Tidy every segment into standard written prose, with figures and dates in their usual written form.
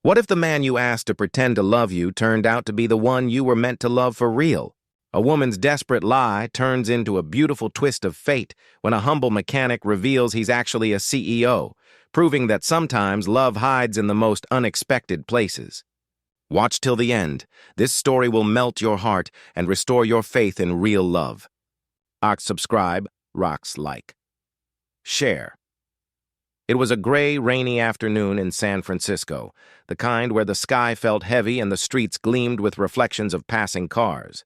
What if the man you asked to pretend to love you turned out to be the one you were meant to love for real? A woman's desperate lie turns into a beautiful twist of fate when a humble mechanic reveals he's actually a CEO, proving that sometimes love hides in the most unexpected places. Watch till the end. This story will melt your heart and restore your faith in real love. Subscribe, rocks like. Share. It was a gray, rainy afternoon in San Francisco, the kind where the sky felt heavy and the streets gleamed with reflections of passing cars.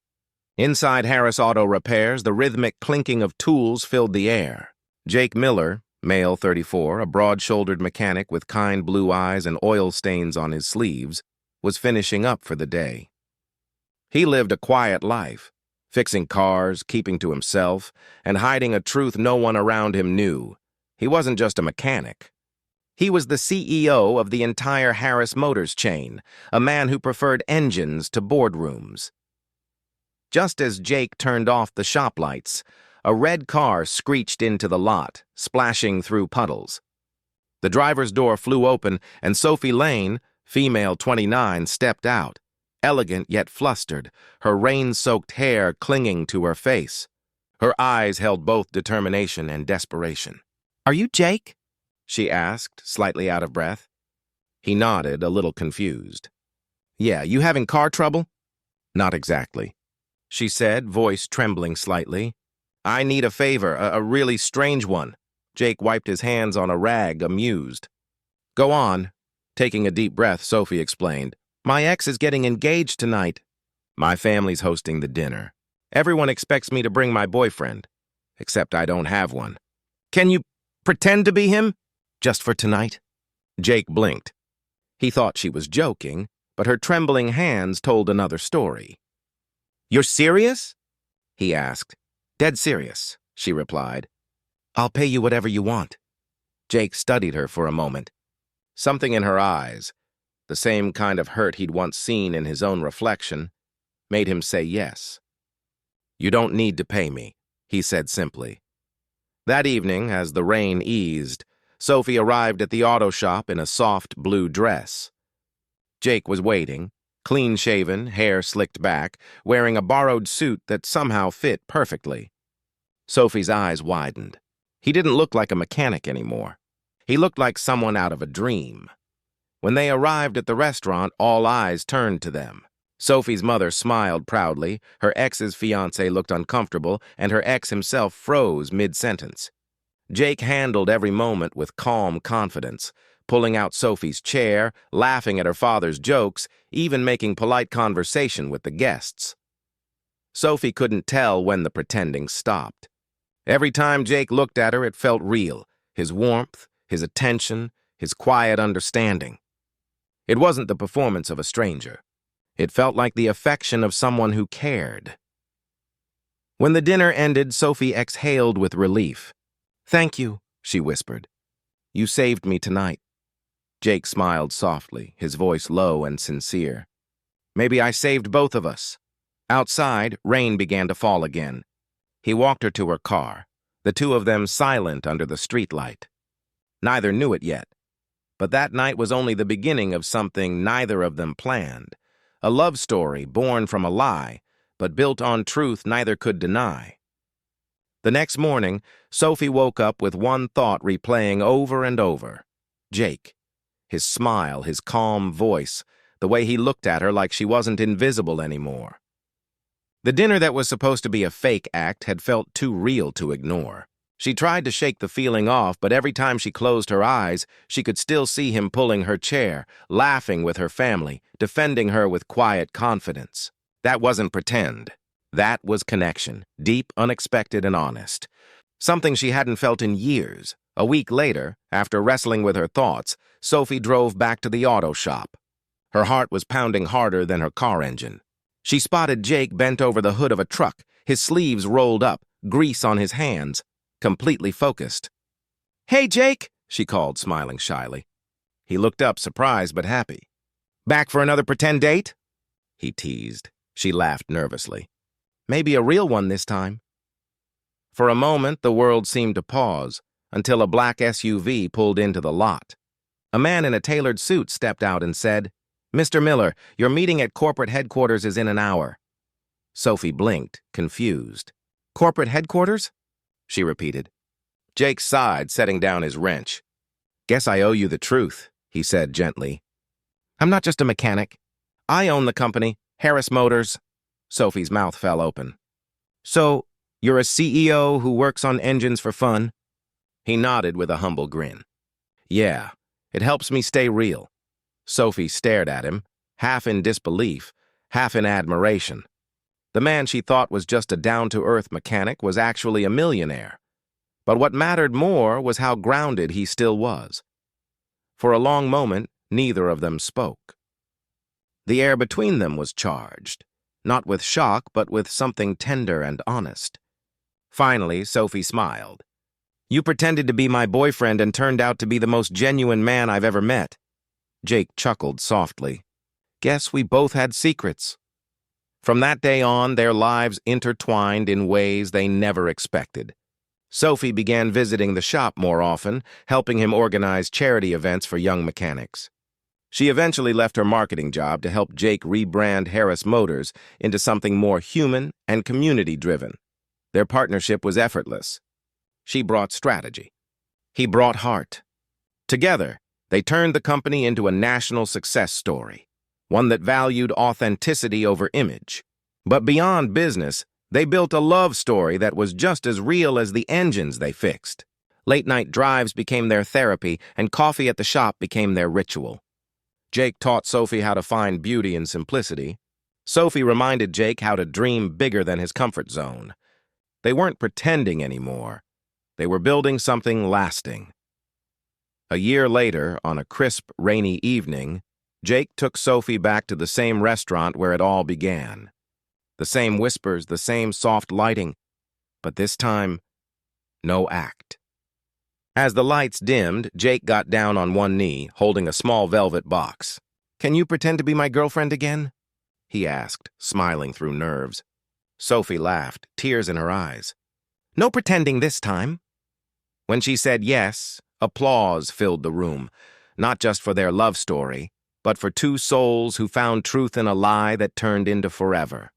Inside Harris Auto Repairs, the rhythmic clinking of tools filled the air. Jake Miller, male 34, a broad-shouldered mechanic with kind blue eyes and oil stains on his sleeves, was finishing up for the day. He lived a quiet life, fixing cars, keeping to himself, and hiding a truth no one around him knew. He wasn't just a mechanic. He was the CEO of the entire Harris Motors chain, a man who preferred engines to boardrooms. Just as Jake turned off the shop lights, a red car screeched into the lot, splashing through puddles. The driver's door flew open, and Sophie Lane, female 29, stepped out, elegant yet flustered, her rain-soaked hair clinging to her face. Her eyes held both determination and desperation. "Are you Jake?" she asked, slightly out of breath. He nodded, a little confused. "Yeah, you having car trouble?" "Not exactly," she said, voice trembling slightly. "I need a favor, a really strange one." Jake wiped his hands on a rag, amused. "Go on." Taking a deep breath, Sophie explained. "My ex is getting engaged tonight. My family's hosting the dinner. Everyone expects me to bring my boyfriend, except I don't have one. Can you pretend to be him? Just for tonight?" Jake blinked. He thought she was joking, but her trembling hands told another story. "You're serious?" he asked. "Dead serious," she replied. "I'll pay you whatever you want." Jake studied her for a moment. Something in her eyes, the same kind of hurt he'd once seen in his own reflection, made him say yes. "You don't need to pay me," he said simply. That evening, as the rain eased, Sophie arrived at the auto shop in a soft blue dress. Jake was waiting, clean-shaven, hair slicked back, wearing a borrowed suit that somehow fit perfectly. Sophie's eyes widened. He didn't look like a mechanic anymore. He looked like someone out of a dream. When they arrived at the restaurant, all eyes turned to them. Sophie's mother smiled proudly, her ex's fiancé looked uncomfortable, and her ex himself froze mid-sentence. Jake handled every moment with calm confidence, pulling out Sophie's chair, laughing at her father's jokes, even making polite conversation with the guests. Sophie couldn't tell when the pretending stopped. Every time Jake looked at her, it felt real, his warmth, his attention, his quiet understanding. It wasn't the performance of a stranger. It felt like the affection of someone who cared. When the dinner ended, Sophie exhaled with relief. "Thank you," she whispered. "You saved me tonight." Jake smiled softly, his voice low and sincere. "Maybe I saved both of us." Outside, rain began to fall again. He walked her to her car, the two of them silent under the streetlight. Neither knew it yet, but that night was only the beginning of something neither of them planned. A love story born from a lie, but built on truth neither could deny. The next morning, Sophie woke up with one thought replaying over and over. Jake. His smile, his calm voice, the way he looked at her like she wasn't invisible anymore. The dinner that was supposed to be a fake act had felt too real to ignore. She tried to shake the feeling off, but every time she closed her eyes, she could still see him pulling her chair, laughing with her family, defending her with quiet confidence. That wasn't pretend. That was connection, deep, unexpected, and honest. Something she hadn't felt in years. A week later, after wrestling with her thoughts, Sophie drove back to the auto shop. Her heart was pounding harder than her car engine. She spotted Jake bent over the hood of a truck, his sleeves rolled up, grease on his hands, completely focused. "Hey, Jake," she called, smiling shyly. He looked up, surprised but happy. "Back for another pretend date?" he teased. She laughed nervously. "Maybe a real one this time." For a moment, the world seemed to pause, until a black SUV pulled into the lot. A man in a tailored suit stepped out and said, "Mr. Miller, your meeting at corporate headquarters is in an hour." Sophie blinked, confused. "Corporate headquarters?" she repeated. Jake sighed, setting down his wrench. "Guess I owe you the truth," he said gently. "I'm not just a mechanic. I own the company, Harris Motors." Sophie's mouth fell open. "So, you're a CEO who works on engines for fun?" He nodded with a humble grin. "Yeah, it helps me stay real." Sophie stared at him, half in disbelief, half in admiration. The man she thought was just a down-to-earth mechanic was actually a millionaire. But what mattered more was how grounded he still was. For a long moment, neither of them spoke. The air between them was charged, not with shock, but with something tender and honest. Finally, Sophie smiled. "You pretended to be my boyfriend and turned out to be the most genuine man I've ever met." Jake chuckled softly. "Guess we both had secrets." From that day on, their lives intertwined in ways they never expected. Sophie began visiting the shop more often, helping him organize charity events for young mechanics. She eventually left her marketing job to help Jake rebrand Harris Motors into something more human and community-driven. Their partnership was effortless. She brought strategy. He brought heart. Together, they turned the company into a national success story, one that valued authenticity over image. But beyond business, they built a love story that was just as real as the engines they fixed. Late-night drives became their therapy, and coffee at the shop became their ritual. Jake taught Sophie how to find beauty in simplicity. Sophie reminded Jake how to dream bigger than his comfort zone. They weren't pretending anymore. They were building something lasting. A year later, on a crisp, rainy evening, Jake took Sophie back to the same restaurant where it all began. The same whispers, the same soft lighting, but this time, no act. As the lights dimmed, Jake got down on one knee, holding a small velvet box. "Can you pretend to be my girlfriend again?" he asked, smiling through nerves. Sophie laughed, tears in her eyes. "No pretending this time." When she said yes, applause filled the room, not just for their love story, but for two souls who found truth in a lie that turned into forever.